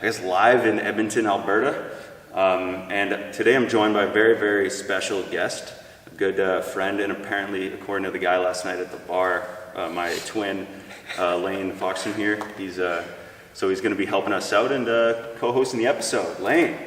live in Edmonton, Alberta. And today I'm joined by a very, very special guest, a good friend, and apparently, according to the guy last night at the bar, my twin, Lane Foxton here. He's going to be helping us out and co-hosting the episode. Lane,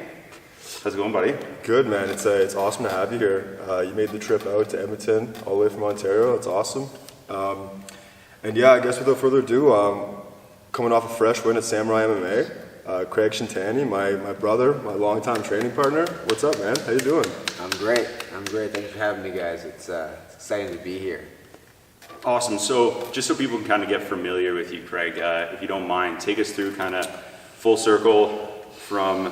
how's it going, buddy? Good, man. It's awesome to have you here. You made the trip out to Edmonton, all the way from Ontario. It's awesome. And yeah, I guess without further ado, coming off a fresh win at Samurai MMA, Craig Shintani, my brother, my longtime training partner. What's up, man? How you doing? I'm great. Thanks for having me, guys. It's exciting to be here. Awesome. So just so people can kind of get familiar with you, Craig, if you don't mind, take us through kind of full circle from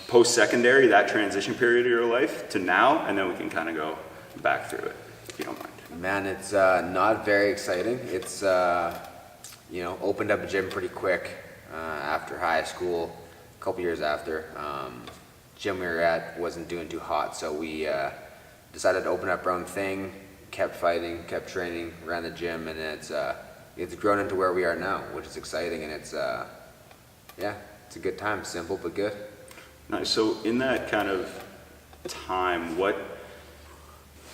post-secondary, that transition period of your life, to now, and then we can kind of go back through it, if you don't mind. Man, it's not very exciting. It's, opened up a gym pretty quick after high school, a couple years after. Gym we were at wasn't doing too hot, so we decided to open up our own thing, kept fighting, kept training, ran the gym, and it's grown into where we are now, which is exciting, and it's a good time, simple but good. Nice. So in that kind of time, what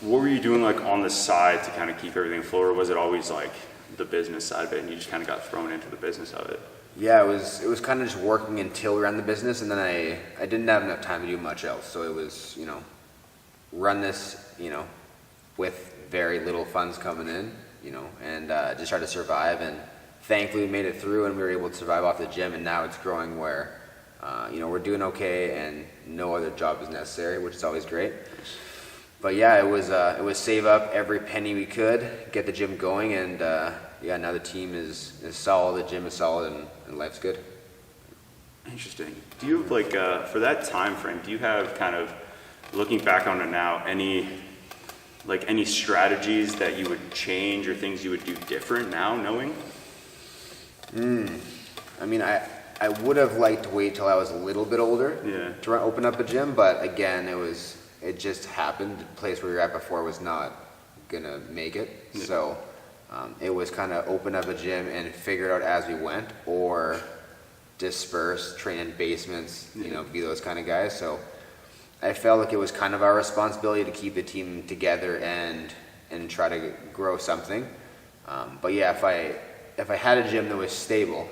were you doing like on the side to kind of keep everything afloat, or was it always like the business side of it and you just kind of got thrown into the business of it? Yeah, it was kind of just working until we ran the business, and then I didn't have enough time to do much else. So it was, run this, with very little funds coming in, and just try to survive. And thankfully we made it through and we were able to survive off the gym, and now it's growing where, we're doing okay and no other job is necessary, which is always great. But yeah, it was save up every penny we could, get the gym going, and now the team is solid, the gym is solid, and life's good. Interesting. Do you have for that time frame, do you have kind of, looking back on it now, any strategies that you would change or things you would do different now, knowing? I mean, I would have liked to wait till I was a little bit older to open up a gym, but again, it just happened. The place we were at before was not gonna make it, so it was kind of open up a gym and figure it out as we went, or disperse, train in basements, be those kind of guys. So I felt like it was kind of our responsibility to keep the team together and try to grow something. But yeah, if I had a gym that was stable,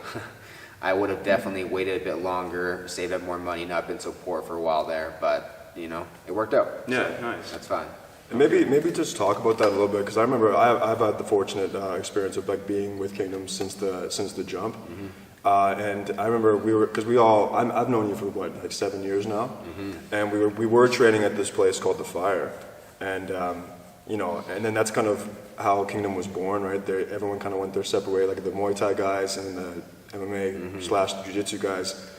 I would have definitely waited a bit longer, saved up more money, not been so poor for a while there. But it worked out. Yeah, so nice. That's fine. And maybe just talk about that a little bit, because I remember I've had the fortunate experience of being with Kingdom since the jump. Mm-hmm. And I remember I've known you for 7 years now, and we were training at this place called The Fire, and and then that's kind of how Kingdom was born, right? Everyone kind of went their separate way, like the Muay Thai guys and the MMA / Jiu-Jitsu guys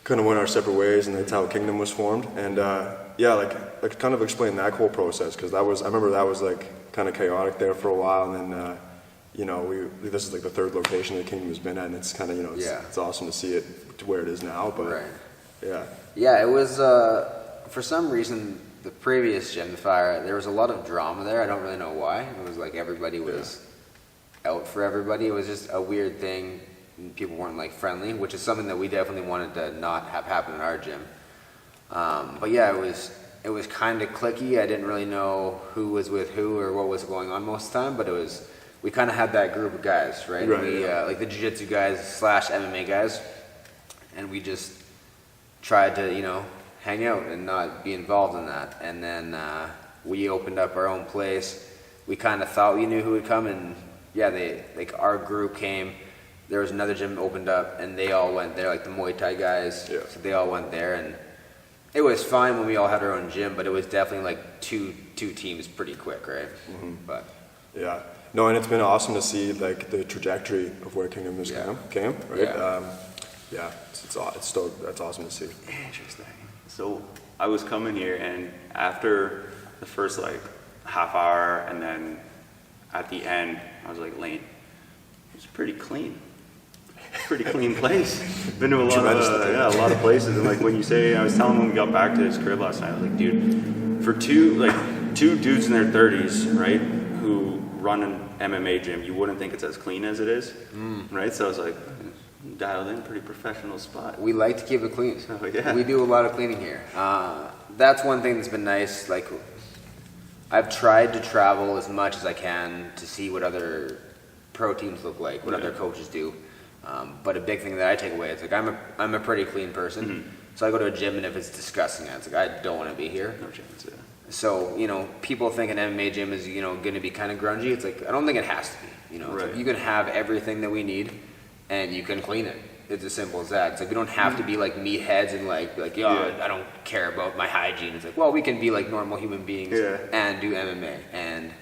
kind of went our separate ways, and that's how Kingdom was formed. And kind of explain that whole process, because I remember that was kind of chaotic there for a while, and then this is the third location that Kingdom has been at, and it's kind of it's awesome to see it to where it is now. But it was for some reason the previous gym, The Fire, there was a lot of drama there. I don't really know why. It was like everybody was out for everybody. It was just a weird thing. People weren't friendly, which is something that we definitely wanted to not have happen in our gym. But yeah, it was kind of cliquey. I didn't really know who was with who or what was going on most of the time, but we kind of had that group of guys, right? We like the jiu-jitsu guys / MMA guys, and we just tried to hang out and not be involved in that. And then we opened up our own place. We kind of thought we knew who would come, and our group came. There was another gym opened up, and they all went there, the Muay Thai guys. Yeah. So they all went there, and it was fine when we all had our own gym, but it was definitely two teams pretty quick, right? Mm-hmm. But yeah, no, and it's been awesome to see the trajectory of where Kingdom has came, right? That's awesome to see. Interesting. So I was coming here, and after the first half hour, and then at the end, I was like, Lane, it's pretty clean. Pretty clean place. Been to a lot of places, and when you say, I was telling him when we got back to his crib last night, I was like, dude, for two dudes in their 30s, right, who run an MMA gym, you wouldn't think it's as clean as it is, right? So I was like, Dialed in, pretty professional spot. We like to keep it clean. Oh, yeah. We do a lot of cleaning here. That's one thing that's been nice. Like, I've tried to travel as much as I can to see what other pro teams look like, what other coaches do. But a big thing that I take away is like I'm a pretty clean person. So I go to a gym and if it's disgusting, it's like I don't want to be here. No chance, yeah. So, people think an MMA gym is, going to be kind of grungy. It's like, I don't think it has to be, It's Right. like you can have everything that we need and you can clean it. It's as simple as that. It's like, we don't have to be like meatheads and like, Yeah. I don't care about my hygiene. It's like, well, we can be like normal human beings Yeah. and do MMA. And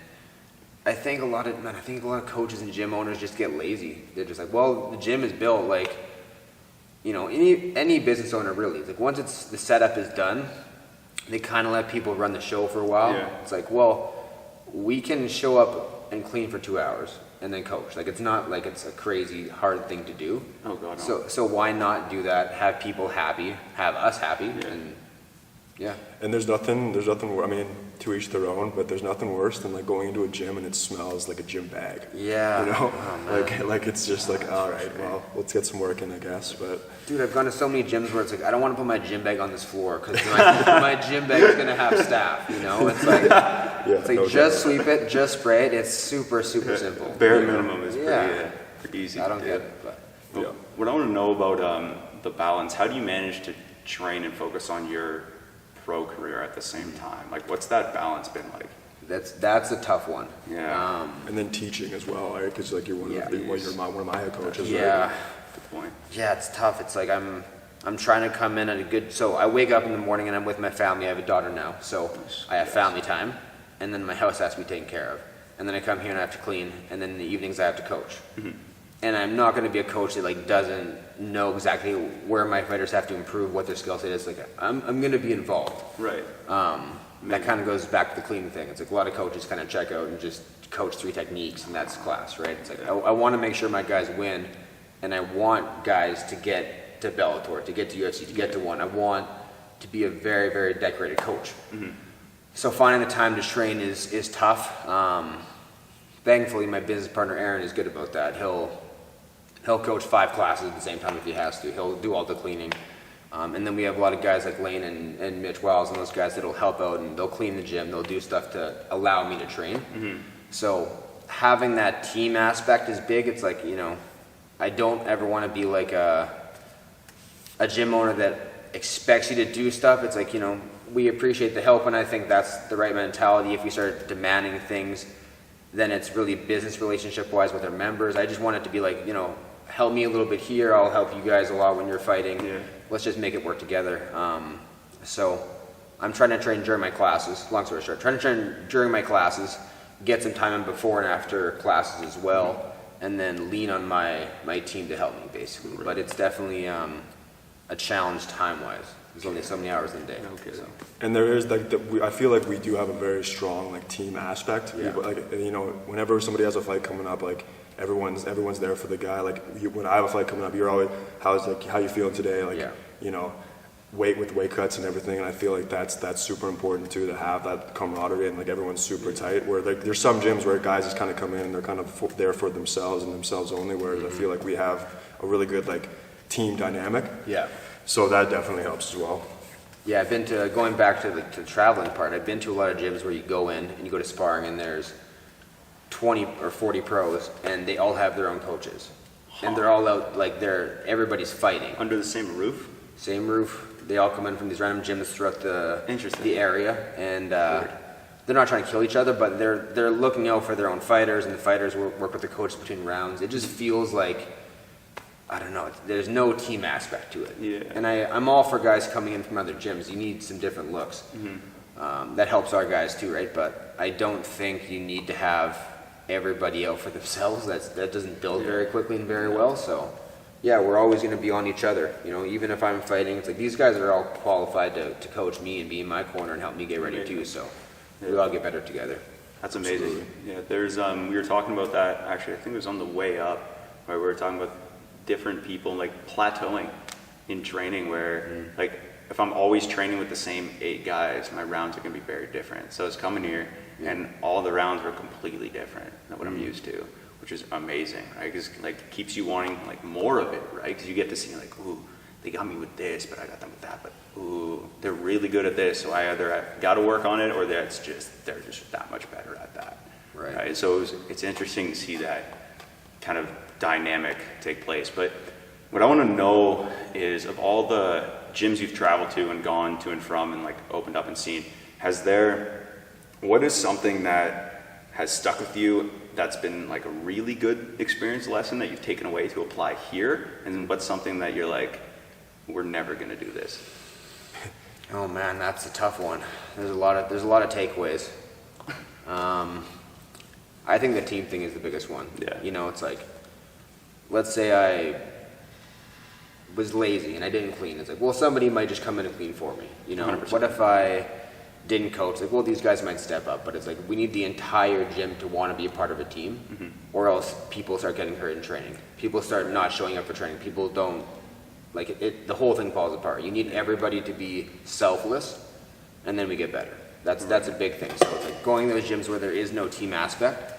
I think a lot of coaches and gym owners just get lazy. They're just like, well, the gym is built like, any business owner really. It's like, once the setup is done, they kind of let people run the show for a while. Yeah. It's like, well, we can show up and clean for 2 hours and then coach. Like, it's not like it's a crazy hard thing to do. Oh, God, no. So why not do that? Have people happy, have us happy, Yeah. and yeah. And there's nothing, I mean, to each their own, but there's nothing worse than like going into a gym and it smells like a gym bag. Yeah. Oh, man. like it's just like, all right, well, let's get some work in, I guess. But Dude, I've gone to so many gyms where it's like, I don't want to put my gym bag on this floor because my gym bag is going to have staph, It's like, it's like no just doubt. sweep it, just spray it. It's super, super simple. Bare minimum is Yeah. pretty easy. I don't to get do. it, but Well, what I want to know about the balance, how do you manage to train and focus on your pro career at the same time? Like, what's that balance been like? that's a tough one. Yeah. and then teaching as well, right? Because like you're Yeah. one of my head coaches. Yeah. Right? Good point. Yeah, it's tough. It's like I'm trying to come in at a good. So I wake up in the morning and I'm with my family. I have a daughter now, so I have family time, and then my house has to be taken care of, and then I come here and I have to clean, and then in the evenings I have to coach. And I'm not going to be a coach that like doesn't know exactly where my fighters have to improve, what their skill set is. Like I'm going to be involved. Right. That kind of goes back to the cleaning thing. It's like a lot of coaches kind of check out and just coach 3 techniques and that's class, right? It's like I want to make sure my guys win, and I want guys to get to Bellator, to get to UFC, to get to one. I want to be a very, very decorated coach. So finding the time to train is tough. Thankfully, my business partner Aaron is good about that. He'll coach 5 classes at the same time if he has to. He'll do all the cleaning. And then we have a lot of guys like Lane and Mitch Wiles and those guys that'll help out and they'll clean the gym. They'll do stuff to allow me to train. So having that team aspect is big. It's like, I don't ever want to be like a gym owner that expects you to do stuff. It's like, we appreciate the help, and I think that's the right mentality. If we start demanding things, then it's really business relationship wise with our members. I just want it to be like, help me a little bit here. I'll help you guys a lot when you're fighting. Yeah. Let's just make it work together. So I'm trying to train during my classes. Long story short, trying to train during my classes, get some time in before and after classes as well, and then lean on my team to help me basically. Right. But it's definitely a challenge time-wise. There's only so many hours in a day. Okay. So. And there is like I feel like we do have a very strong like team aspect. Yeah. Like whenever somebody has a fight coming up, like everyone's there for the guy. Like when I have a fight coming up, you're always how you feeling today? Like Yeah. weight cuts and everything. And I feel like that's super important too, to have that camaraderie and like everyone's super tight. Where like there's some gyms where guys just kind of come in and they're kind of there for themselves and themselves only. Whereas I feel like we have a really good like team dynamic. Yeah. So that definitely helps as well. Yeah, I've been to, going back to the traveling part, I've been to a lot of gyms where you go in and you go to sparring and there's 20 or 40 pros and they all have their own coaches. And they're all out, like everybody's fighting. Under the same roof? Same roof. They all come in from these random gyms throughout Interesting. the area. And they're not trying to kill each other, but they're looking out for their own fighters, and the fighters work with the coaches between rounds. It just feels like, I don't know, there's no team aspect to it. Yeah. And I'm all for guys coming in from other gyms. You need some different looks. That helps our guys too, right? But I don't think you need to have everybody out for themselves. That doesn't build very quickly and very well. So, yeah, we're always going to be on each other. Even if I'm fighting, it's like these guys are all qualified to coach me and be in my corner and help me get ready too. So we all get better together. That's amazing. Absolutely. Yeah, there's we were talking about that actually. I think it was on the way up where we were talking about different people like plateauing in training. Where like if I'm always training with the same 8 guys, my rounds are gonna be very different. So it's coming here, and all the rounds are completely different than what I'm used to. which is amazing, right? Because like it keeps you wanting like more of it, right? Because you get to see like, ooh, they got me with this, but I got them with that. But ooh, they're really good at this, so I either got to work on it, or they're just that much better at that, Right. So it's interesting to see that kind of dynamic take place. But what I want to know is, of all the gyms you've traveled to and gone to and from and like opened up and seen, what is something that has stuck with you that's been like a really good experience lesson that you've taken away to apply here? And then what's something that you're like, we're never going to do this? Oh man, that's a tough one. There's a lot of takeaways. I think the team thing is the biggest one. Yeah. You know, it's like, let's say I was lazy and I didn't clean. It's like, well, somebody might just come in and clean for me. You know, 100%. What if I didn't coach? Like, well, these guys might step up, but it's like we need the entire gym to want to be a part of a team, or else people start getting hurt in training. People start not showing up for training. People don't like it. The whole thing falls apart. You need everybody to be selfless, and then we get better. That's a big thing. So it's like going to those gyms where there is no team aspect.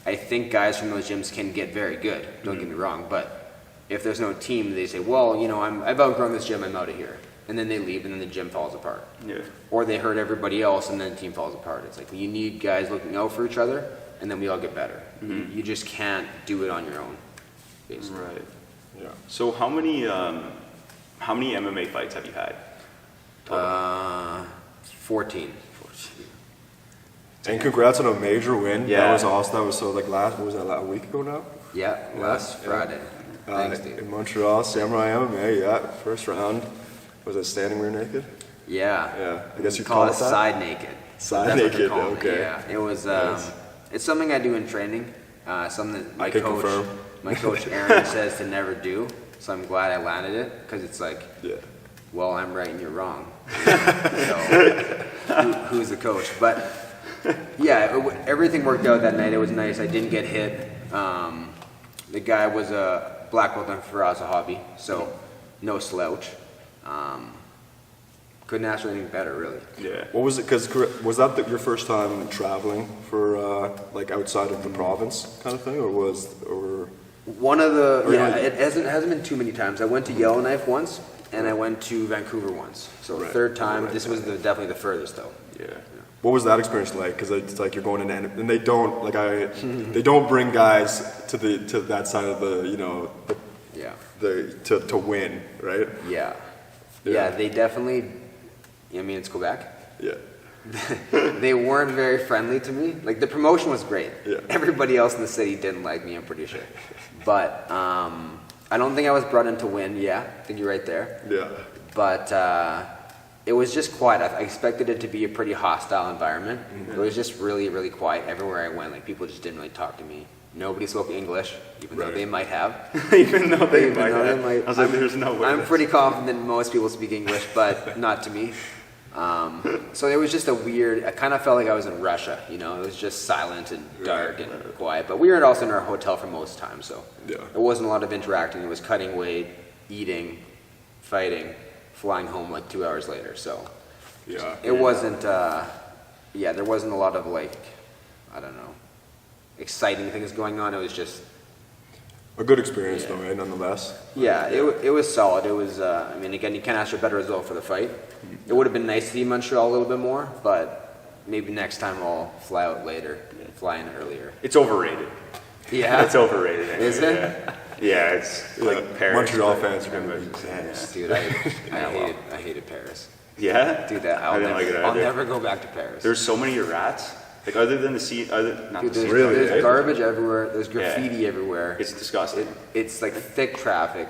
I think guys from those gyms can get very good. Don't get me wrong, but if there's no team, they say, well, you know, I've outgrown this gym. I'm out of here. And then they leave, and then the gym falls apart. Yeah. Or they hurt everybody else, and then the team falls apart. It's like you need guys looking out for each other, and then we all get better. You just can't do it on your own, basically. Right. Yeah. So how many MMA fights have you had? 14. And congrats on a major win. Yeah. That was awesome. That was so like what was that, a week ago now? Yeah, last Yeah. Friday. Thanks, dude. In Montreal, Samurai MMA, yeah, first round. Was it standing rear naked? Yeah. Yeah, I guess We you'd call call it it that? side naked. Side That's what they're naked, calling it, okay. Yeah, it was. Nice. It's something I do in training. Something that I can confirm. my coach Aaron says to never do. So I'm glad I landed it because it's like, Yeah. well, I'm right and you're wrong. So who's the coach? But yeah, everything worked out that night. It was nice. I didn't get hit. The guy was a black belt in Faraz hobby, so no slouch. Couldn't ask for anything better, really. Yeah. What was it? Because was that your first time traveling for like outside of the province kind of thing, or One of the Or yeah, you- it hasn't been too many times. I went to Yellowknife once, and I went to Vancouver once. So Right. third time. Right. This was definitely the furthest though. Yeah. what was that experience like? Because it's like you're going in and they don't they don't bring guys to that side of the Yeah. to win, right? Yeah. Yeah. Yeah, they definitely. I mean, it's Quebec. Yeah. They weren't very friendly to me. Like the promotion was great. Yeah. Everybody else in the city didn't like me. I'm pretty sure. But I don't think I was brought in to win. Yeah, I think you're right there. Yeah. But it was just quiet. I expected it to be a pretty hostile environment. It was just really, really quiet everywhere I went. Like people just didn't really talk to me. Nobody spoke English, even though Right. they might have. Even though they Even might though they have. might- I was like, there's no way. I'm pretty confident most people speak English, but not to me. So it was just a weird. I kind of felt like I was in Russia. You know, it was just silent and dark and quiet. But we were also in our hotel for most times, so Yeah. it wasn't a lot of interacting. It was cutting weight, eating, fighting, flying home like 2 hours later. So Yeah. it wasn't. Yeah, there wasn't a lot of like, I don't know, exciting things going on. It was just. A good experience Yeah. though, right? Nonetheless. Yeah, it was solid. It was, I mean, again, you can't ask for a better result for the fight. It would have been nice to see Montreal a little bit more, but maybe next time I'll fly out later, fly in earlier. It's overrated. Yeah, It's overrated. Anyway. Is it? Yeah, yeah it's like Yeah, Paris. Montreal but fans are gonna everybody's be saying, pissed. dude, I hated Paris. Yeah? Dude, that I didn't like it I'll either. never go back to Paris. There's so many rats. Like other than the sea, not Dude, the sea. there's, Really, there's eh? garbage everywhere. There's graffiti everywhere. It's disgusting. It's like thick traffic.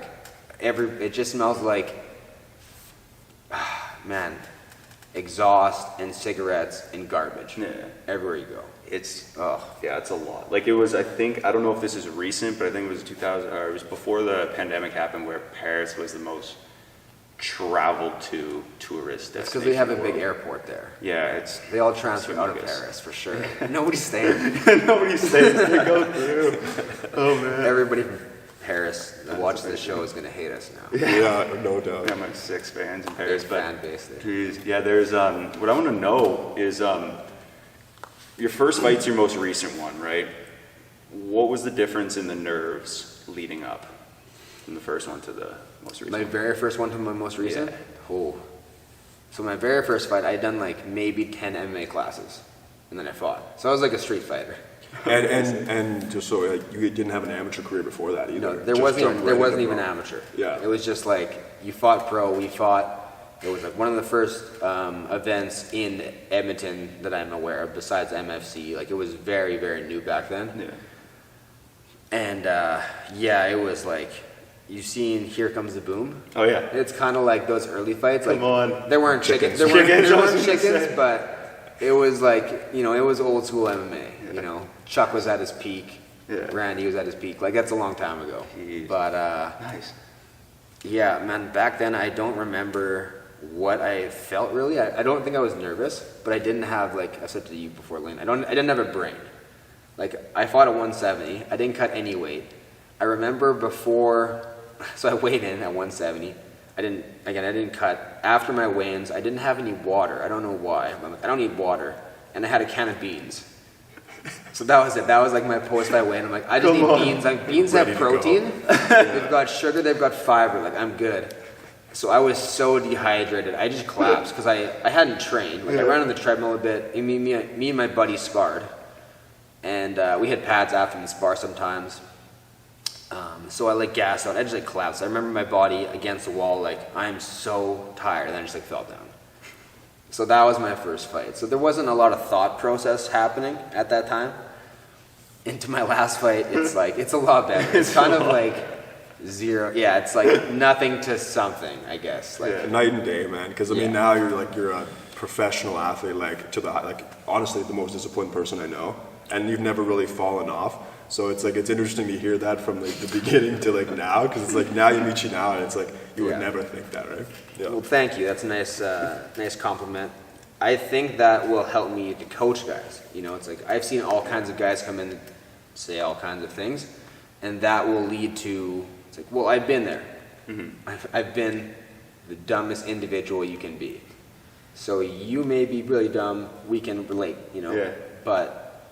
It just smells like, man, exhaust and cigarettes and garbage. Yeah. Everywhere you go. It's yeah, it's a lot. Like it was, I think, I don't know if this is recent, but I think it was 2000, or it was before the pandemic happened, where Paris was the most traveled to tourist It's destination. because they have a in the big world. airport there. Yeah, it's They all transfer out of humongous. Paris for sure. Nobody's staying. nobody stays to go through. Oh man. Everybody from Paris that watches this show is gonna hate us now. Yeah, no I doubt. got like 6 fans in Big Paris, but fan base there. geez, yeah, there's what I want to know is your first fight's your most recent one, right? what was the difference in the nerves leading up from the first one to the most recent My one? very first one to my most recent? Yeah. Oh. So my very first fight, I had done like maybe 10 MMA classes, and then I fought. So I was like a street fighter. And just so like, you didn't have an amateur career before that either. No, there Just wasn't jumped even, there right wasn't into even pro. amateur. Yeah. It was just like you fought pro, we fought. It was like one of the first events in Edmonton that I'm aware of, besides MFC. Like it was very, very new back then. Yeah. And yeah, it was like you've seen Here Comes the Boom. Oh yeah. It's kind of like those early fights. Come like, on. There weren't chickens. There weren't chickens, but it was like, you know, it was old school MMA. Yeah. You know, Chuck was at his peak. Yeah. Randy was at his peak. Like that's a long time ago. Jeez. But Nice. yeah, man, back then I don't remember what I felt really. I don't think I was nervous, but I didn't have, like I said to you before, Lane, I didn't have a brain. Like I fought at 170. I didn't cut any weight. I remember before, so I weighed in at 170. I didn't cut. After my weigh-ins, I didn't have any water. I don't know why. I'm like, I don't need water. And I had a can of beans. So that was it. That was like my post-fight weigh-in. I'm like, I just need beans. Like beans have Ready to go. protein. They've got sugar. They've got fiber. Like I'm good. So I was so dehydrated. I just collapsed because I hadn't trained. Like I ran on the treadmill a bit. And me and my buddy sparred, and we had pads after the spar sometimes. So I like gassed out. I just like collapsed. I remember my body against the wall. Like I'm so tired, and then I just like fell down. So that was my first fight. So there wasn't a lot of thought process happening at that time. Into my last fight, it's like it's a lot better. It's kind of like zero. Yeah, it's like nothing to something, I guess. Like Yeah, night and day, man. Because I mean, Yeah. now you're a professional athlete, like honestly the most disciplined person I know, and you've never really fallen off. So it's like it's interesting to hear that from like the beginning to like now, because it's like now you meet you now, and it's like you would Yeah. never think that, right? Yeah. Well, thank you. That's a nice compliment. I think that will help me to coach guys. You know, it's like I've seen all kinds of guys come in, say all kinds of things, and that will lead to, it's like, well, I've been there. I've been the dumbest individual you can be. So you may be really dumb. We can relate, you know. Yeah. But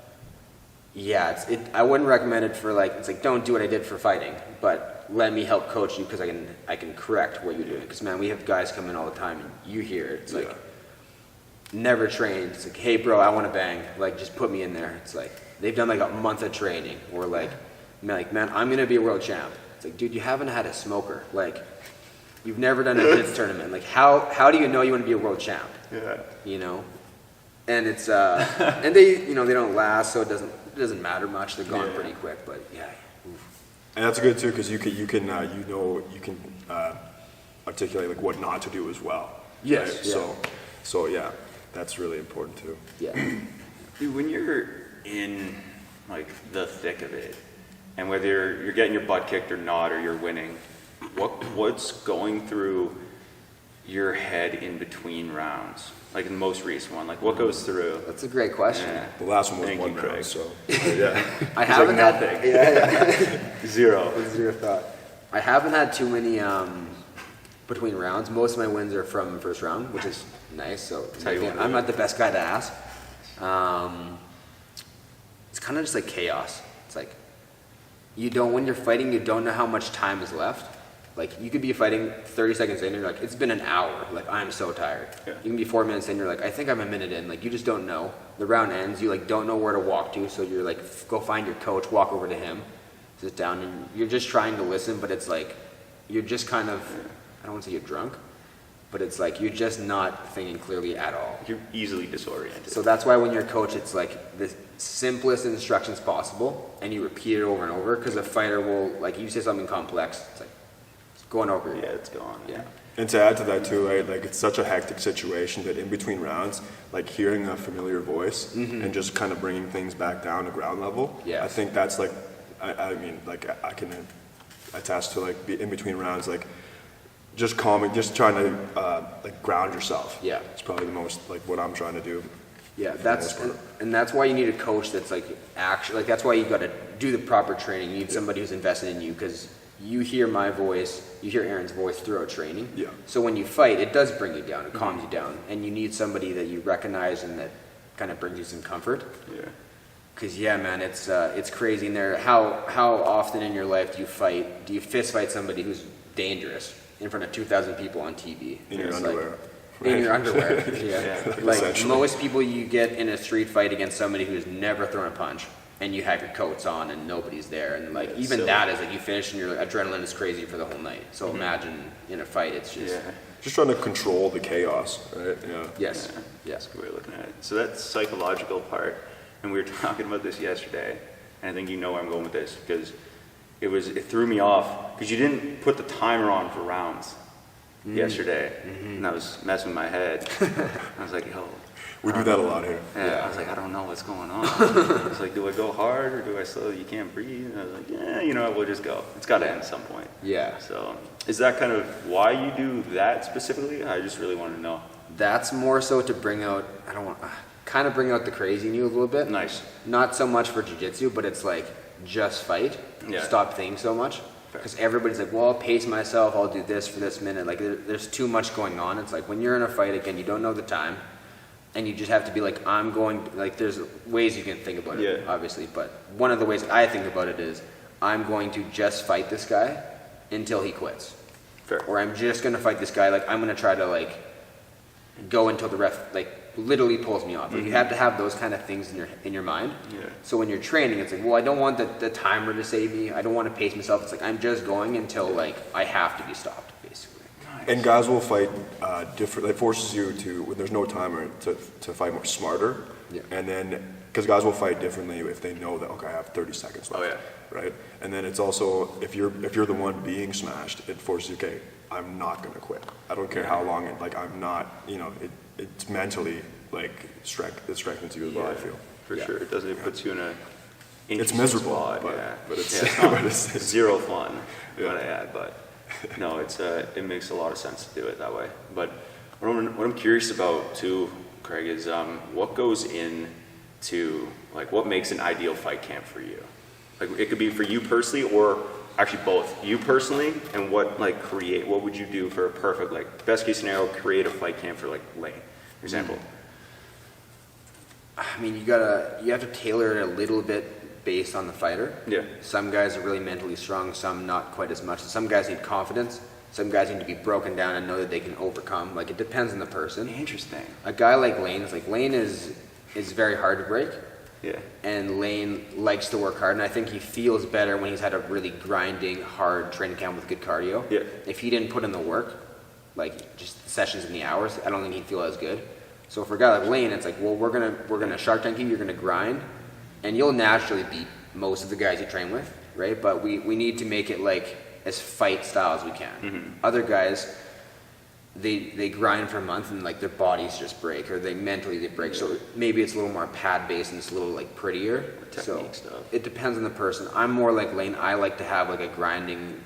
yeah, I wouldn't recommend it for like, it's like don't do what I did for fighting, but let me help coach you because I can correct what you're doing. Because man, we have guys come in all the time and you hear it. It's like Yeah. never trained. It's like, hey bro, I want to bang. Like just put me in there. It's like they've done like a month of training, or like man, I'm gonna be a world champ. It's like, dude, you haven't had a smoker. Like you've never done a blitz tournament. Like how do you know you want to be a world champ? Yeah. You know, and it's and they they don't last, so it doesn't matter much. They're gone Yeah. pretty quick. But yeah, oof. And that's good too, because you can articulate like what not to do as well. Yes, Right? yeah. So yeah, that's really important too. Yeah. Dude, when you're in like the thick of it, and whether you're getting your butt kicked or not, or you're winning, what's going through your head in between rounds? Like in the most recent one, like what goes through? That's a great question. Yeah. The last one was Thank one you, round, Craig. so yeah. I It's haven't like had nothing. yeah. Zero. Zero thought. I haven't had too many between rounds. Most of my wins are from first round, which is nice. So how you want to I'm do not it. the best guy to ask. It's kind of just like chaos. It's like when you're fighting, you don't know how much time is left. Like you could be fighting 30 seconds in, and you're like, it's been an hour. Like I'm so tired. Yeah. You can be 4 minutes in, you're like, I think I'm a minute in. Like you just don't know. The round ends, you like don't know where to walk to, so you're like, go find your coach, walk over to him, sit down, and you're just trying to listen, but it's like you're just kind of, I don't want to say you're drunk, but it's like you're just not thinking clearly at all. You're easily disoriented. So that's why when you're a coach, it's like the simplest instructions possible, and you repeat it over and over, because a fighter will, like, you say something complex, it's like, it's going over your Yeah, head. it's gone. Yeah. And to add to that too, right? Like it's such a hectic situation that in between rounds, like hearing a familiar voice and just kind of bringing things back down to ground level. Yes. I think that's like, I mean, like I can attest to like be in between rounds, like just calming, just trying to like ground yourself. Yeah. It's probably the most like what I'm trying to do. Yeah, for the that's most part. and that's why you need a coach that's like actually, like that's why you got to do the proper training. You need somebody who's invested in you, because you hear my voice, you hear Aaron's voice throughout training. Yeah. So when you fight, it does bring you down, it calms you down, and you need somebody that you recognize and that kind of brings you some comfort. Yeah. Cause yeah, man, it's crazy in there. How often in your life do you fist fight somebody who's dangerous in front of 2,000 people on TV? In your It's underwear. Like, in your underwear, yeah. Yeah. Like Essentially. most people, you get in a street fight against somebody who's never thrown a punch, and you have your coats on and nobody's there, and like Yeah, even so- that is like you finish and your adrenaline is crazy for the whole night. So imagine in a fight, it's just Yeah. Just trying to control the chaos, right? Yeah. yes, Yeah. yes. That's a good way of looking at it. So that's psychological part, and we were talking about this yesterday, and I think you know where I'm going with this, because it threw me off, because you didn't put the timer on for rounds yesterday, and I was messing with my head. I was like, yo. We do that a lot here. Yeah, I was like, I don't know what's going on. I was like, do I go hard or do I slow? You can't breathe. And I was like, yeah, you know what, we'll just go. It's got to end at some point. Yeah. So is that kind of why you do that specifically? I just really want to know. That's more so to bring out, I don't want, kind of bring out the crazy in you a little bit. Nice. Not so much for jiu-jitsu, but it's like, just fight. Yeah. Stop thinking so much. Fair. Because everybody's like, well, I'll pace myself, I'll do this for this minute. Like, there's too much going on. It's like, when you're in a fight, again, you don't know the time. And you just have to be like, I'm going, like, there's ways you can think about it, Yeah. obviously. But one of the ways I think about it is, I'm going to just fight this guy until he quits. Fair. Or I'm just going to fight this guy, like, I'm going to try to, like, go until the ref, like, literally pulls me off. Like, you have to have those kind of things in your mind. Yeah. So when you're training, it's like, well, I don't want the timer to save me. I don't want to pace myself. It's like, I'm just going until, like, I have to be stopped, basically. And guys will fight different. It forces you to, when there's no timer, to fight more smarter. Yeah. And then, because guys will fight differently if they know that, okay, I have 30 seconds left. Oh, yeah. Right. And then it's also, if you're the one being smashed, it forces you, okay, I'm not gonna quit. I don't care how long it. Like I'm not. You know, it's mentally like it strengthens you as well. I feel. For Yeah. sure. It does. It puts you in a It's interesting miserable, spot, but, yeah. but it's, Yeah, it's not but it's zero fun. Yeah. But yeah, but no, it makes a lot of sense to do it that way. But what I'm curious about too, Craig, is what goes into like what makes an ideal fight camp for you. Like it could be for you personally, or actually both. You personally, and what would you do for a perfect best case scenario, create a fight camp for Lane, for example. I mean, you have to tailor it a little bit based on the fighter. Yeah. Some guys are really mentally strong, some not quite as much. Some guys need confidence. Some guys need to be broken down and know that they can overcome. Like, it depends on the person. Interesting. A guy like Lane is very hard to break. Yeah. And Lane likes to work hard, and I think he feels better when he's had a really grinding, hard training camp with good cardio. Yeah. If he didn't put in the work, like just the sessions and the hours, I don't think he'd feel as good. So for a guy like Lane, it's like, well, we're gonna Shark Tank you, you're gonna grind, and you'll naturally beat most of the guys you train with, right? But we need to make it like as fight style as we can. Mm-hmm. Other guys, they grind for a month and like their bodies just break, or they mentally break. So maybe it's a little more pad based and it's a little like prettier. Technique So stuff. it depends on the person. I'm more like Lane. I like to have like a grinding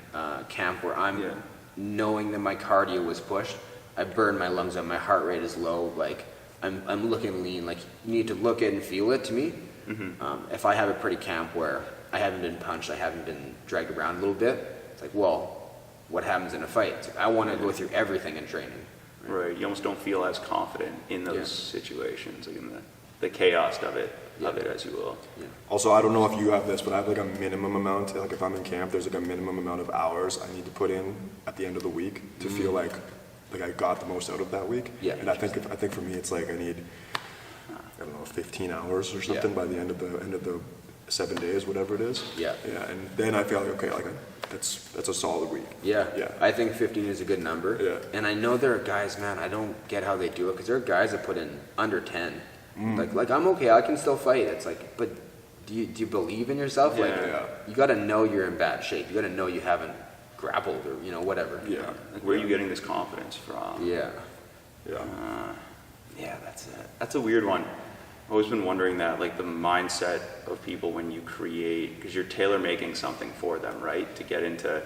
camp where I'm knowing that my cardio was pushed. I burn my lungs up. My heart rate is low. Like I'm looking lean. Like you need to look at and feel it to me. Mm-hmm. If I have a pretty camp where I haven't been punched, I haven't been dragged around a little bit, it's like, well, what happens in a fight? It's like, I want to go through everything in training. Right. You almost don't feel as confident in those Yeah. situations, like in the chaos of it, as you will. Yeah. Also, I don't know if you have this, but I have like a minimum amount. Like if I'm in camp, there's like a minimum amount of hours I need to put in at the end of the week to feel like I got the most out of that week. Yeah. And I think for me, it's like I need, I don't know, 15 hours or something Yeah. by the end of the 7 days, whatever it is. Yeah. Yeah. And then I feel like okay, that's a solid week. Yeah. Yeah. I think 15 is a good number. Yeah. And I know there are guys, man, I don't get how they do it, because there are guys that put in under 10. Like I'm okay, I can still fight. It's like, but do you believe in yourself? Like, Yeah. you got to know you're in bad shape. You got to know you haven't grappled or whatever. Yeah. Like, where are you getting this confidence from? Yeah. Yeah. Yeah, that's a weird one. I've always been wondering that, like the mindset of people when you create, because you're tailor making something for them, right? To get into,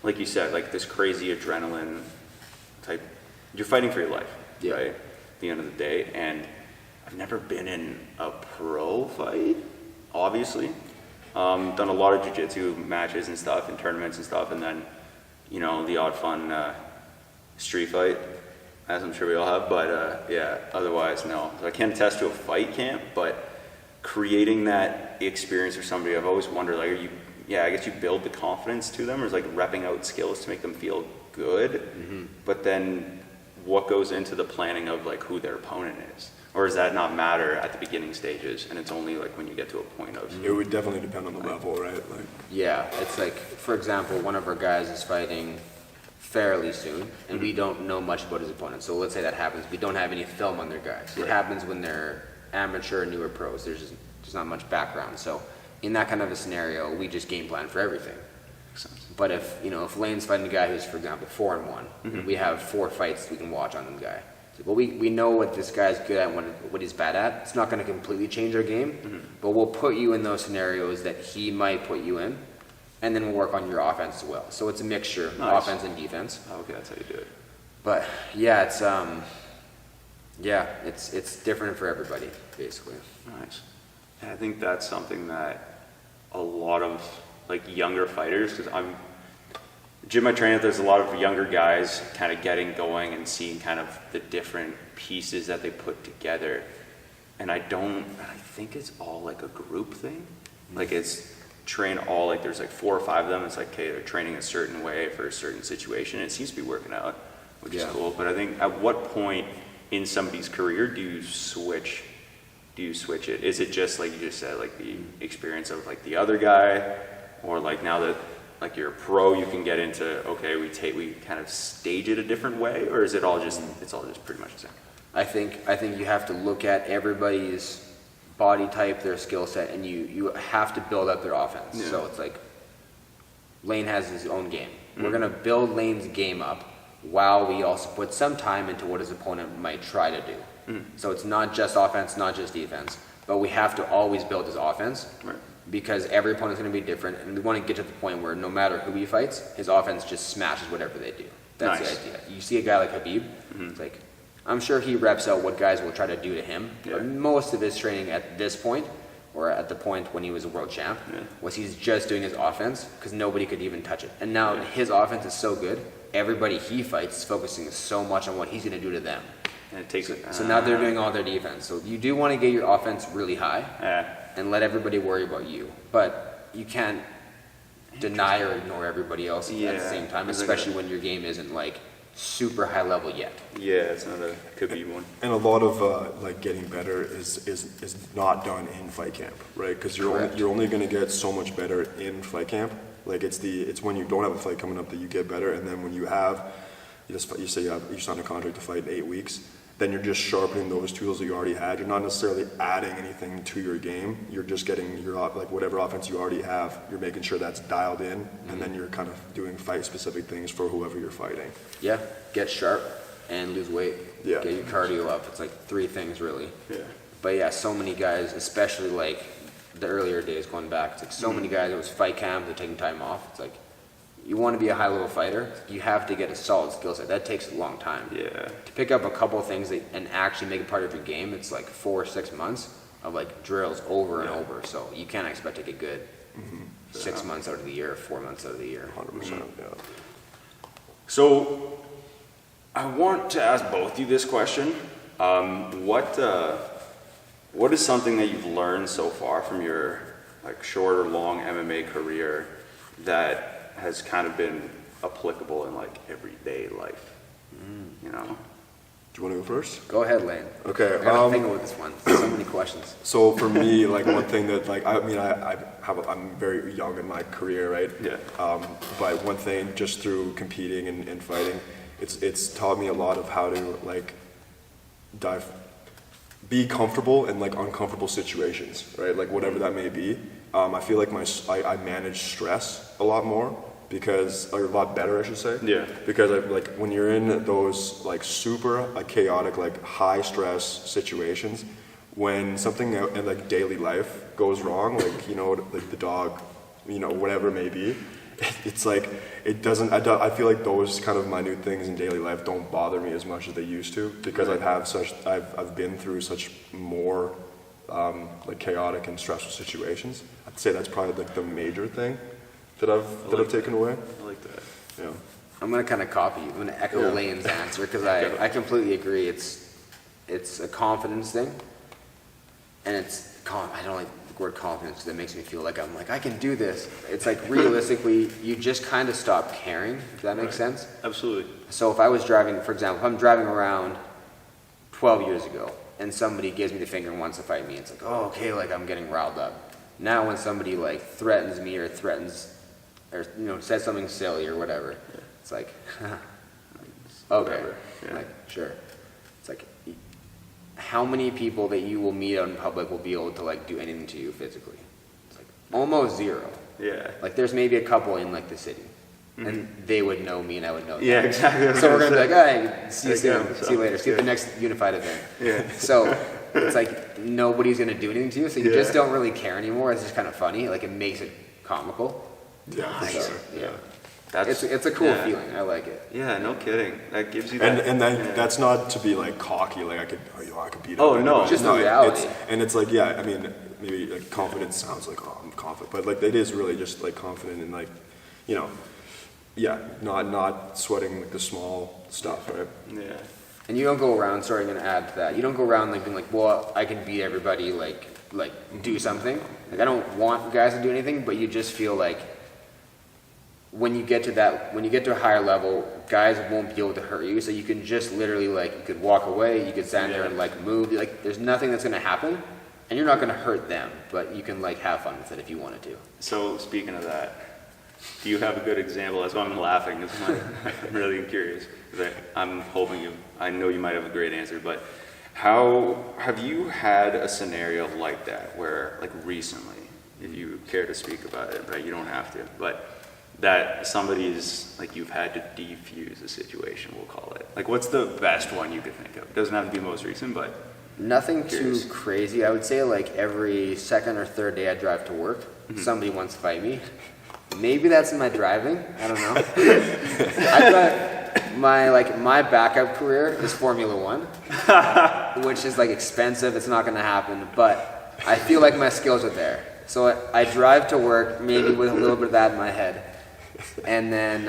like you said, like this crazy adrenaline type. You're fighting for your life, Yeah. right? At the end of the day, and I've never been in a pro fight, obviously. Done a lot of jiu-jitsu matches and stuff, and tournaments and stuff, and then, the odd fun street fight, as I'm sure we all have, but yeah, otherwise, no. So I can't attest to a fight camp, but creating that experience for somebody, I've always wondered, like, I guess you build the confidence to them, or is like repping out skills to make them feel good, but then what goes into the planning of like who their opponent is? Or does that not matter at the beginning stages, and it's only like when you get to a point of... It would definitely depend on the level, right? Like, Yeah, it's like, for example, one of our guys is fighting fairly soon, and we don't know much about his opponent. So let's say that happens. We don't have any film on their guys. It happens when they're amateur, newer pros. There's just not much background. So in that kind of a scenario, we just game plan for everything. But if, you know, if Lane's fighting a guy who's, for example, 4-1, we have 4 fights we can watch on the guy. So, well, we know what this guy's good at, what he's bad at. It's not going to completely change our game, but we'll put you in those scenarios that he might put you in, and then we'll work on your offense as well. So it's a mixture, offense and defense. Oh, okay, that's how you do it. But yeah, it's different for everybody, basically. Nice. And I think that's something that a lot of like younger fighters, because gym I train at, there's a lot of younger guys kind of getting going and seeing kind of the different pieces that they put together. And I think it's all like a group thing. Like it's train all, like there's like 4 or 5 of them. It's like, okay, they're training a certain way for a certain situation. It seems to be working out, which is cool. But I think at what point in somebody's career do you switch it? Is it just like you just said, like the experience of like the other guy, or like now that like you're a pro, you can get into, okay, we kind of stage it a different way, or is it all just it's all just pretty much the same? I think you have to look at everybody's body type, their skill set, and you have to build up their offense. Yeah. So it's like Lane has his own game. We're gonna build Lane's game up while we also put some time into what his opponent might try to do. So it's not just offense, not just defense, but we have to always build his offense. Right. Because every opponent's going to be different, and we want to get to the point where no matter who he fights, his offense just smashes whatever they do. That's Nice. the idea. You see a guy like Habib, it's like, I'm sure he reps out what guys will try to do to him, but most of his training at this point, or at the point when he was a world champ, was he's just doing his offense, because nobody could even touch it. And now his offense is so good, everybody he fights is focusing so much on what he's going to do to them. And it takes So now they're doing all their defense. So you do want to get your offense really high, and let everybody worry about you. But you can't deny or ignore everybody else at the same time, especially when your game isn't like super high level yet. Yeah, it's not a could be one. and a lot of like getting better is not done in fight camp, right? Because you're only going to get so much better in fight camp. Like it's when you don't have a fight coming up that you get better, and then when you have, you say you sign a contract to fight in 8 weeks. Then you're just sharpening those tools that you already had. You're not necessarily adding anything to your game. You're just getting your like whatever offense you already have. You're making sure that's dialed in, and then you're kind of doing fight-specific things for whoever you're fighting. Yeah, get sharp and lose weight. Yeah. Get your cardio up. It's like 3 things really. Yeah. But yeah, so many guys, especially like the earlier days going back, it's like so many guys, it was fight camp, they're taking time off. It's like, you want to be a high-level fighter, you have to get a solid skill set. That takes a long time. Yeah. To pick up a couple of things and actually make it part of your game, it's like 4 or 6 months of like drills over and over. So you can't expect to get good 6 months out of the year, 4 months out of the year. 100%. Yeah. So I want to ask both you this question. What is something that you've learned so far from your like short or long MMA career that has kind of been applicable in like everyday life? You know? Do you want to go first? Go ahead, Lane. Okay. I gotta think about this one. So many questions. So for me, like one thing that like I'm very young in my career, right? Yeah. But one thing, just through competing and fighting, it's taught me a lot of how to like be comfortable in like uncomfortable situations, right? Like whatever that may be. I feel like I manage stress a lot more or a lot better, I should say. Yeah. Because like when you're in those like super chaotic, like high stress situations, when something in like daily life goes wrong, like, you know, like the dog, you know, whatever it may be, it's like, I feel like those kind of minute things in daily life don't bother me as much as they used to, because I've been through such more like chaotic and stressful situations. I'd say that's probably like the major thing that I've taken away. I like that. Yeah. I'm gonna kind of copy you. I'm gonna echo Lane's answer because I completely agree. It's a confidence thing. and I don't like the word confidence because it makes me feel like I'm like, I can do this. It's like realistically, you just kind of stop caring, if that makes sense. Absolutely. So if I was driving, for example, if I'm driving around 12 years ago and somebody gives me the finger and wants to fight me, it's like, oh, okay, like I'm getting riled up. Now when somebody like threatens me or says something silly or whatever, it's like, okay, Whatever. Yeah. like, sure. It's like, how many people that you will meet out in public will be able to like do anything to you physically? It's like almost zero. Yeah. Like there's maybe a couple in like the city, and they would know me and I would know them. Yeah, exactly. So we're gonna be like, all right, see you Again, soon, so, see you later, see you at the yeah. next unified event. Yeah. So it's like nobody's gonna do anything to you, so you Yeah. just don't really care anymore. It's just kind of funny. Like it makes it comical. Yeah, for So, sure. yeah. That's It's a cool yeah. feeling. I like it. Yeah, no kidding. That gives you that. And then yeah. that's not to be like cocky, like I could beat up. Oh, no. anybody. Just the reality. It's like, yeah, I mean, maybe like confidence sounds like, oh, I'm confident, but like it is really just like confident and like, you know, yeah, not sweating like the small stuff, right? Yeah. And you don't go around. Sorry, I'm gonna add to that. You don't go around like being like, well, I can beat everybody. Like do something. Like I don't want guys to do anything, but you just feel like when you get to a higher level, guys won't be able to hurt you. So you can just literally like you could walk away. You could stand there and like move. Like there's nothing that's gonna happen, and you're not gonna hurt them. But you can like have fun with it if you wanted to. So speaking of that, do you have a good example? That's why I'm laughing. I'm really curious. 'Cause I know you might have a great answer, but how have you had a scenario like that where, like recently, if you care to speak about it, right? You don't have to, but that somebody's like you've had to defuse a situation, we'll call it. Like, what's the best one you could think of? It doesn't have to be most recent, but Nothing too Curious. crazy. I would say like every second or third day I drive to work, somebody wants to fight me. Maybe that's in my driving. I don't know. I drive, my backup career is Formula One, which is like expensive. It's not going to happen, but I feel like my skills are there. So I drive to work maybe with a little bit of that in my head, and then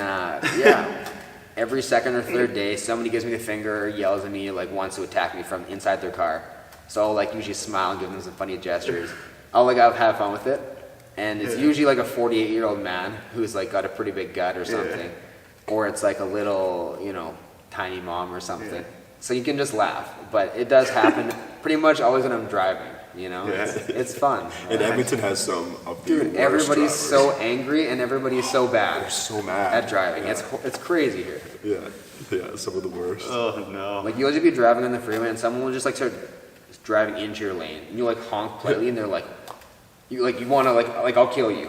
every second or third day somebody gives me the finger or yells at me, like wants to attack me from inside their car. So I'll like usually smile and give them some funny gestures. I'll have fun with it. And it's usually like a 48-year-old man who's like got a pretty big gut or something. Or it's like a little, tiny mom or something. Yeah. So you can just laugh. But it does happen pretty much always when I'm driving, It's fun. And Edmonton has some of the Dude, worst everybody's drivers. so angry and everybody's so bad They're so mad at driving. It's crazy here. Yeah, some of the worst. oh no. Like you'll just be driving on the freeway and someone will just like start driving into your lane and you like honk politely and they're like, you want to like I'll kill you.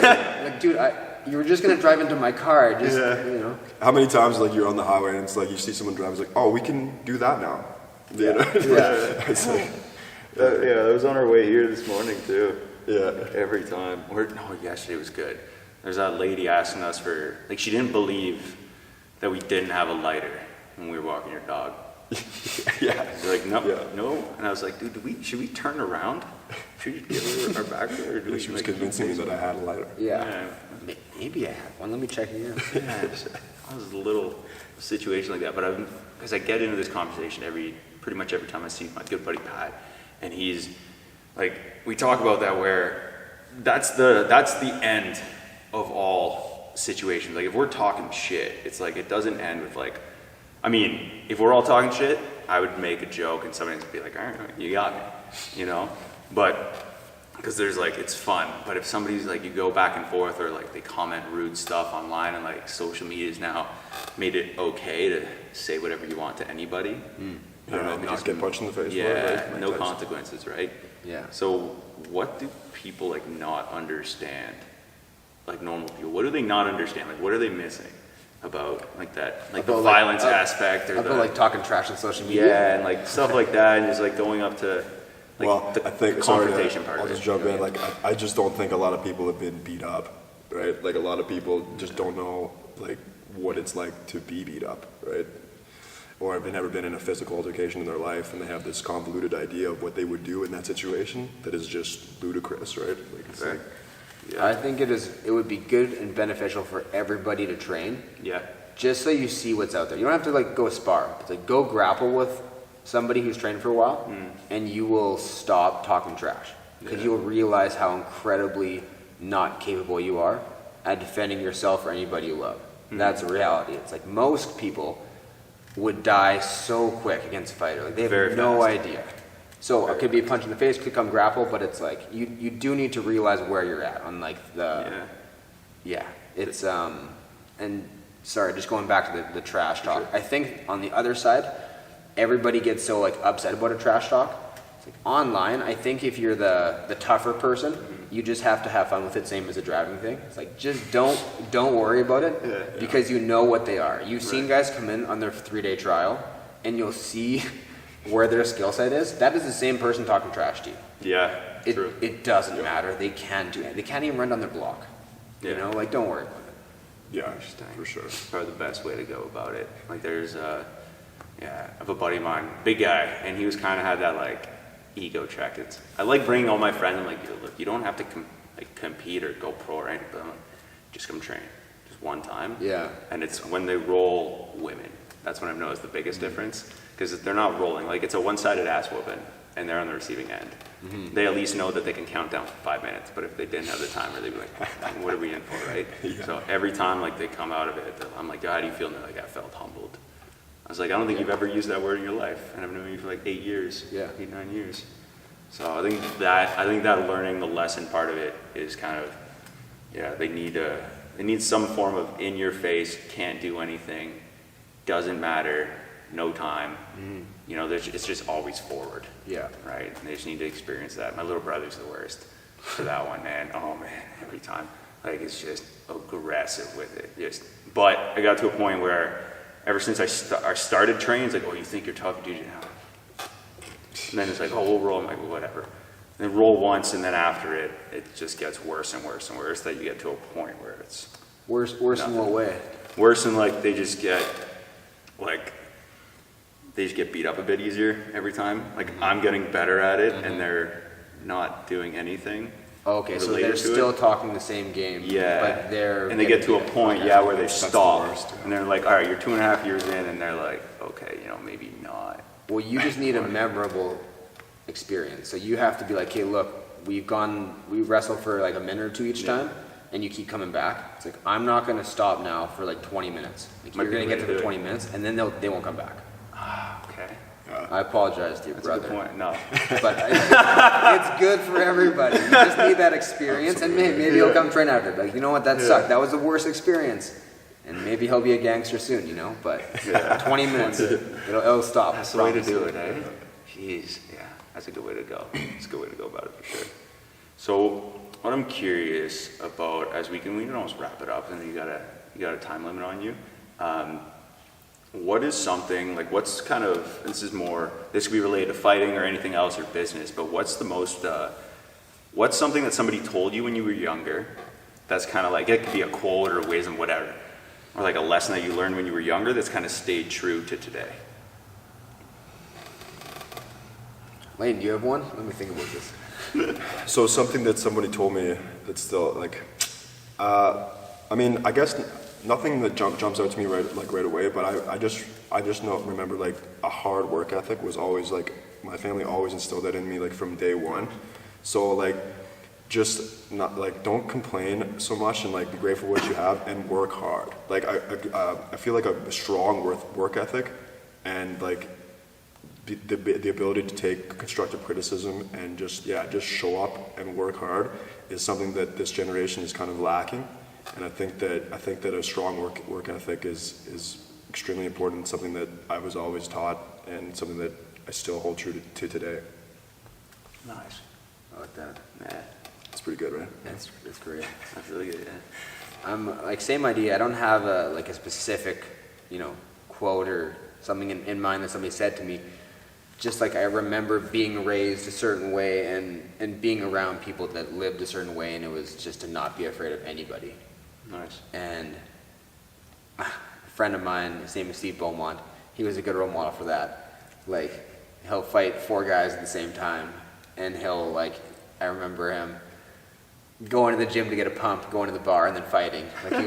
like dude, you were just gonna drive into my car. Just How many times like you're on the highway and it's like you see someone drive, it's like, oh, we can do that now. Yeah. It's like, That was on our way here this morning too. yeah. Every time. Yesterday was good. There's that lady asking us for, like, she didn't believe that we didn't have a lighter when we were walking your dog. Yeah. They're like, no, Yeah. no. And I was like, dude, should we turn around? Should we give her our back there? Or do we, She was like, convincing me that I had a lighter. Yeah. Maybe I have one. Let me check it out. Yeah, that was a little situation like that. But because I get into this conversation pretty much every time I see my good buddy Pat, and he's like, we talk about that where that's the end of all situations. Like if we're talking shit, it's like it doesn't end with like, I mean, if we're all talking shit, I would make a joke and somebody's be like, all right, you got me, But because there's like it's fun. But if somebody's like you go back and forth or like they comment rude stuff online and like social media's now made it okay to say whatever you want to anybody. I don't know if it not just get punched in the face. Yeah, for it, right? Like no that's- consequences, right? Yeah. So what do people like not understand? Like normal people, what do they not understand? Like what are they missing about like that, like the About, like, violence aspect or About like talking trash on social media. yeah, and like stuff like that, and just like going up to like Well, the I think sorry, confrontation part I'll of it. just jump in. Like, I just don't think a lot of people have been beat up, right? Like, a lot of people just don't know like what it's like to be beat up, right? Or have never been in a physical altercation in their life, and they have this convoluted idea of what they would do in that situation that is just ludicrous, right? Like, it's like, Yeah. I think it would be good and beneficial for everybody to train, Yeah. just so you see what's out there. You don't have to like go spar. It's like go grapple with somebody who's trained for a while, and you will stop talking trash because you'll realize how incredibly not capable you are at defending yourself or anybody you love. That's a reality. It's like most people would die so quick against a fighter. Like they have Very no fast. idea. So it could be a punch in the face, could come grapple, but it's like you do need to realize where you're at on like the it's and sorry, just going back to the trash talk. Sure. I think on the other side, everybody gets so like upset about a trash talk. It's like online, I think if you're the tougher person, you just have to have fun with it, same as a driving thing. It's like just don't worry about it because you know what they are. You've seen guys come in on their 3-day trial and you'll see where their skill set is. That is the same person talking trash to you. Yeah, true. It doesn't matter. They can do it. They can't even run down their block. You know, like don't worry about it. Yeah, for sure. It's probably the best way to go about it. Like there's I have a buddy of mine, big guy, and he was kind of had that like ego check. I like bringing all my friends. I'm like, look, you don't have to compete or go pro or anything. But I'm like, just come train, just one time. Yeah. And it's when they roll women. That's when I've noticed the biggest difference because they're not rolling. Like it's a one-sided ass whooping, and they're on the receiving end. They at least know that they can count down for 5 minutes. But if they didn't have the timer, they'd be like, what are we in for, right? So every time like they come out of it, I'm like, how do you feel? And they're like, I felt humbled. I was like, I don't think you've ever used that word in your life, and I've known you for like 8 years, 8-9 years. So I think that learning the lesson part of it is kind of, they need some form of in your face, can't do anything, doesn't matter, no time. You know, it's just always forward. Yeah. Right. And they just need to experience that. My little brother's the worst for that one, man. Oh man, every time, like it's just aggressive with it. But I got to a point where. Ever since I started training, it's like, oh, you think you're tough, dude? And then it's like, oh, we'll roll. I'm like, well, whatever. And then roll once, and then after it, it just gets worse and worse and worse. That you get to a point where it's worse in what way? Worse than like they just get beat up a bit easier every time. Like I'm getting better at it, and they're not doing anything. Okay, so they're still talking the same game. Yeah. But they get to a point, where they stop. And they're like, all right, you're 2.5 years in, and they're like, okay, maybe not. Well, you just need a memorable experience. So you have to be like, hey, look, we wrestle for like a minute or two each time, and you keep coming back. It's like, I'm not going to stop now for like 20 minutes. Like, you're going to get to the 20 minutes, and then they won't come back. Okay. I apologize to your brother. That's a good point. No. But it's good for everybody. You just need that experience, and maybe he'll come train after it. Like, you know what, that sucked. That was the worst experience. And maybe he'll be a gangster soon, But 20 minutes, it'll stop. That's the way to do it, eh? Jeez, that's a good way to go. It's a good way to go about it for sure. So, what I'm curious about, as we can almost wrap it up, and then you got a time limit on you. What is something, like what's kind of, this could be related to fighting or anything else or business, but what's something that somebody told you when you were younger that's kind of like, it could be a quote or a wisdom, whatever, or like a lesson that you learned when you were younger that's kind of stayed true to today? Lane, do you have one? Let me think about this. So something that somebody told me that's still like, I guess nothing that jumps out to me right away, but I just remember like a hard work ethic was always like, my family always instilled that in me like from day one. So like, just not like, don't complain so much and like be grateful for what you have and work hard. Like I feel like a strong work ethic and like the ability to take constructive criticism and just show up and work hard is something that this generation is kind of lacking. And I think that a strong work ethic is extremely important, something that I was always taught and something that I still hold true to today. Nice. I like that. Yeah. It's pretty good, right? That's great. That's really good, I'm like, same idea. I don't have a specific, quote or something in mind that somebody said to me. Just like I remember being raised a certain way and being around people that lived a certain way, and it was just to not be afraid of anybody. Nice. And a friend of mine, his name is Steve Beaumont, he was a good role model for that. Like, he'll fight 4 guys at the same time, and I remember him going to the gym to get a pump, going to the bar, and then fighting. Like, he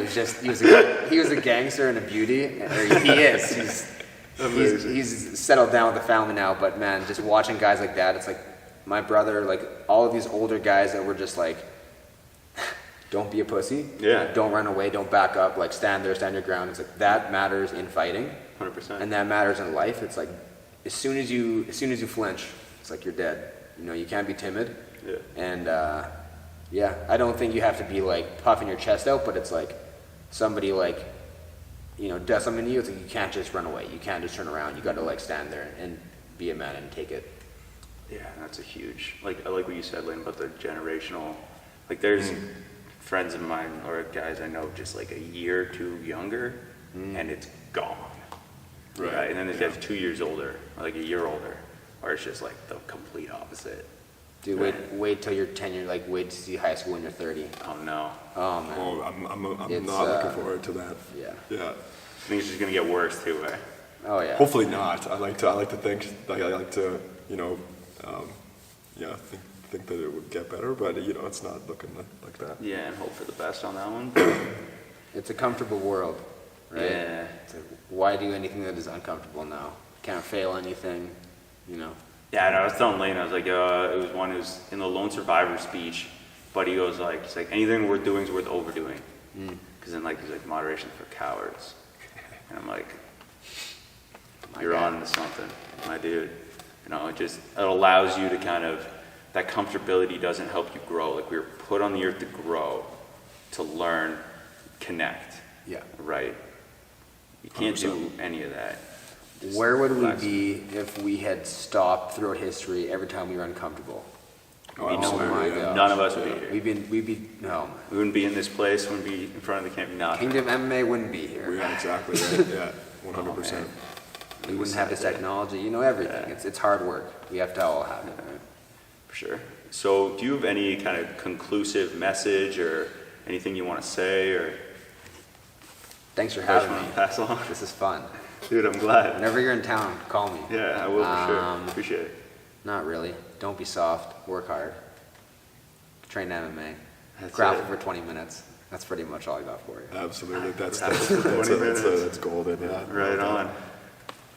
was a gangster and a beauty, or he is. Amazing. he's settled down with the family now, but man, just watching guys like that, it's like my brother, like all of these older guys that were just like, don't be a pussy. Yeah. Don't run away. Don't back up. Like stand there, stand your ground. It's like that matters in fighting, 100%. and that matters in life. It's like as soon as you flinch, it's like you're dead. You know, you can't be timid. Yeah. And yeah, I don't think you have to be like puffing your chest out, but it's like somebody like, you know, does something to you. It's like you can't just run away. You can't just turn around. You got to like stand there and be a man and take it. Yeah, that's a huge, like, I like what you said, Lynn, about the generational, like, there's friends of mine, or guys I know, just like a year or two younger, and it's gone. Right. And then there's 2 years older, or like a year older, or it's just like the complete opposite. Dude, wait till you're 10. You're like, wait to see high school when you're 30. Oh, no. Oh man. Oh, I'm It's, not looking forward to that. Yeah. Yeah. I think it's just gonna get worse, too, eh? Oh yeah. Hopefully not. I like to think, I like to, you know, think that it would get better, but you know, it's not looking like that. Yeah, and hope for the best on that one. It's a comfortable world, right? Yeah. It's like, why do anything that is uncomfortable now? Can't fail anything, you know. Yeah, and I was telling Lane, I was like, it was one who's in the Lone Survivor speech, but he goes like, he's like, anything worth doing is worth overdoing. Because then like, he's like, moderation for cowards. And I'm like, you're God. on to something, my dude. You know, it allows you to kind of, that comfortability doesn't help you grow. Like we were put on the earth to grow, to learn, connect. Yeah. Right? You can't do any of that. Just Where would we relax. be if we had stopped throughout history every time we were uncomfortable? Oh, Oh absolutely, my yeah. God. None of us would be here. We'd be no. We wouldn't be in this place, wouldn't be in front of the camp, nothing. Kingdom MMA wouldn't be here. Yeah, exactly. Right. Yeah, 100%. man. We wouldn't have this technology. You know everything. Yeah. It's hard work. We have to all have it. Right? For sure. So do you have any kind of conclusive message or anything you want to say or Thanks for advice you having want me. to pass along? This is fun. Dude, I'm glad. Whenever you're in town, call me. Yeah, I will for sure. Um, Appreciate it. Not really. Don't be soft. Work hard. Train MMA. That's Grapple it. for 20 minutes. That's pretty much all I got for you. Absolutely. That's Grapple for 20 minutes. that's golden. Yeah. Right on.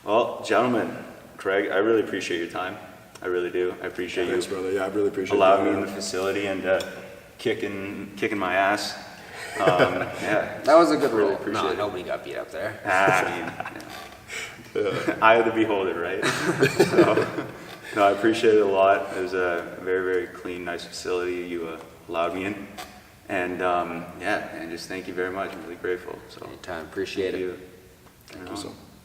Well, gentlemen, Craig, I really appreciate your time. I really do. I appreciate Thanks, you brother. Yeah, I really appreciate allowing you. me in the facility and kicking my ass. Yeah. That was a good Really roll. appreciate No, it. nobody got beat up there. I mean, eye of the beholder, right? So, no, I appreciate it a lot. It was a very, very clean, nice facility you allowed me in. And yeah, and just thank you very much. I'm really grateful. So Anytime. Appreciate thank it. you. Thank you so much.